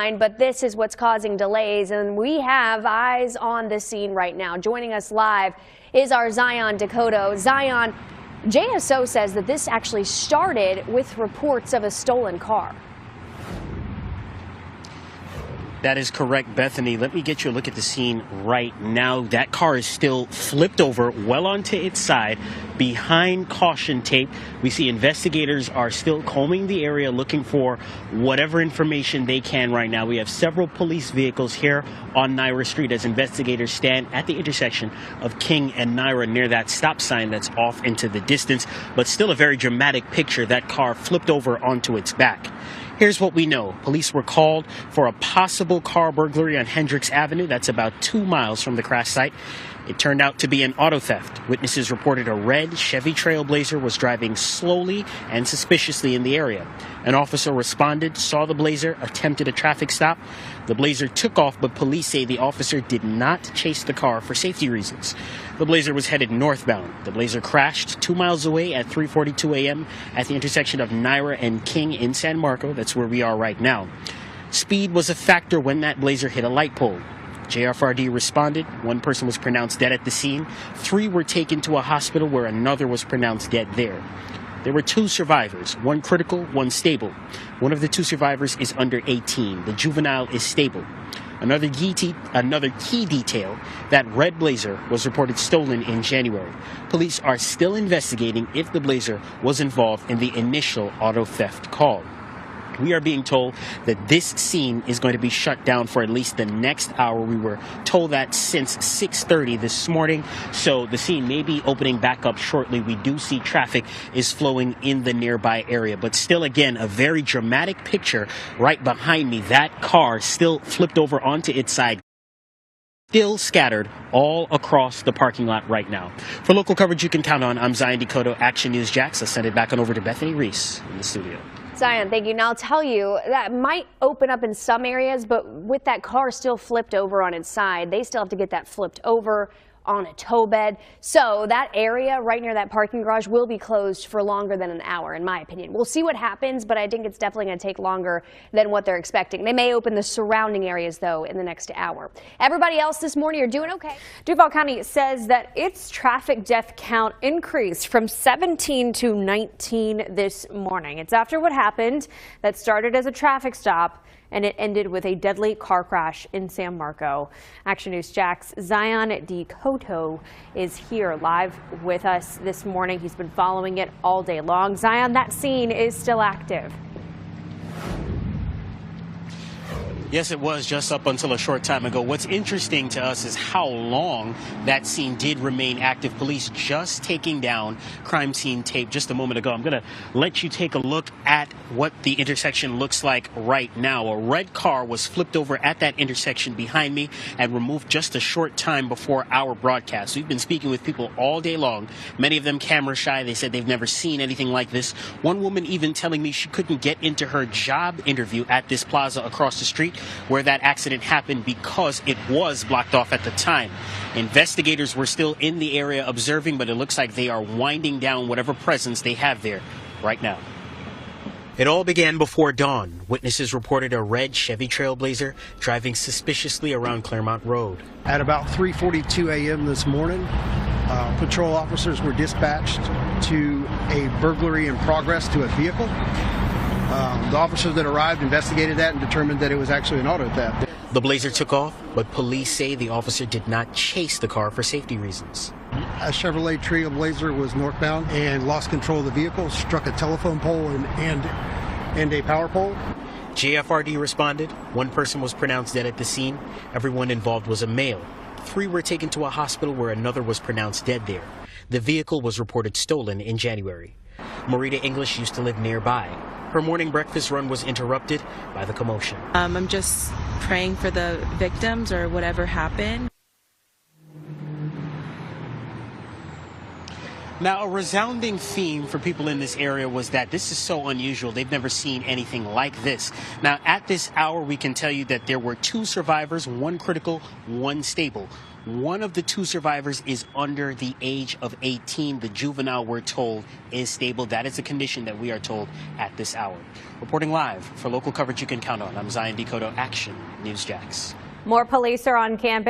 line, but this is what's causing delays, and we have eyes on the scene right now. Joining us live is our Zion Dakota. Zion, JSO says that this actually started with reports of a stolen car. That is correct, Bethany. Let me get you a look at the scene right now. That car is still flipped over well onto its side behind caution tape. We see investigators are still combing the area looking for whatever information they can right now. We have several police vehicles here on Naira Street as investigators stand at the intersection of King and Naira near that stop sign that's off into the distance. But still a very dramatic picture. That car flipped over onto its back. Here's what we know. Police were called for a possible car burglary on Hendricks Avenue. That's about 2 miles from the crash site. It turned out to be an auto theft. Witnesses reported a red Chevy Trailblazer was driving slowly and suspiciously in the area. An officer responded, saw the Blazer, attempted a traffic stop. The Blazer took off, but police say the officer did not chase the car for safety reasons. The Blazer was headed northbound. The Blazer crashed 2 miles away at 3:42 a.m. at the intersection of Naira and King in San Marco. That's where we are right now. Speed was a factor when that Blazer hit a light pole. JFRD responded. One person was pronounced dead at the scene. 3 were taken to a hospital where another was pronounced dead there. There were 2 survivors, one critical, one stable. One of the 2 survivors is under 18. The juvenile is stable. Another key detail, that red Blazer was reported stolen in January. Police are still investigating if the Blazer was involved in the initial auto theft call. We are being told that this scene is going to be shut down for at least the next hour. We were told that since 6:30 this morning, so the scene may be opening back up shortly. We do see traffic is flowing in the nearby area, but still, again, a very dramatic picture right behind me. That car still flipped over onto its side, still scattered all across the parking lot right now. For local coverage you can count on, I'm Zion Dakota, Action News Jax. I'll send it back on over to Bethany Reese in the studio. Zion, thank you. Now I'll tell you, that might open up in some areas, but with that car still flipped over on its side, they still have to get that flipped over on a tow bed. So that area right near that parking garage will be closed for longer than an hour, in my opinion. We'll see what happens, but I think it's definitely going to take longer than what they're expecting. They may open the surrounding areas, though, in the next hour. Everybody else this morning, you're doing okay. Duval County says that its traffic death count increased from 17 to 19 this morning. It's after what happened that started as a traffic stop and it ended with a deadly car crash in San Marco. Action News Jax Zion Dakota is here live with us this morning. He's been following it all day long. Zion, that scene is still active. Yes, it was just up until a short time ago. What's interesting to us is how long that scene did remain active. Police just taking down crime scene tape just a moment ago. I'm going to let you take a look at what the intersection looks like right now. A red car was flipped over at that intersection behind me and removed just a short time before our broadcast. We've been speaking with people all day long, many of them camera shy. They said they've never seen anything like this. One woman even telling me she couldn't get into her job interview at this plaza across the street where that accident happened because it was blocked off at the time. Investigators were still in the area observing, but it looks like they are winding down whatever presence they have there right now. It all began before dawn. Witnesses reported a red Chevy Trailblazer driving suspiciously around Claremont Road. At about 3:42 a.m. this morning, patrol officers were dispatched to a burglary in progress to a vehicle. The officers that arrived investigated that and determined that it was actually an auto theft. The Blazer took off, but police say the officer did not chase the car for safety reasons. A Chevrolet Trailblazer was northbound and lost control of the vehicle, struck a telephone pole and a power pole. JFRD responded. One person was pronounced dead at the scene. Everyone involved was a male. 3 were taken to a hospital where another was pronounced dead there. The vehicle was reported stolen in January. Marita English used to live nearby. Her morning breakfast run was interrupted by the commotion. I'm just praying for the victims or whatever happened. Now, a resounding theme for people in this area was that this is so unusual. They've never seen anything like this. Now, at this hour, we can tell you that there were 2 survivors, 1 critical, 1 stable. One of the two survivors is under the age of 18. The juvenile, we're told, is stable. That is a condition that we are told at this hour. Reporting live for local coverage you can count on, I'm Zion Decoto, Action News Jax. More police are on campus.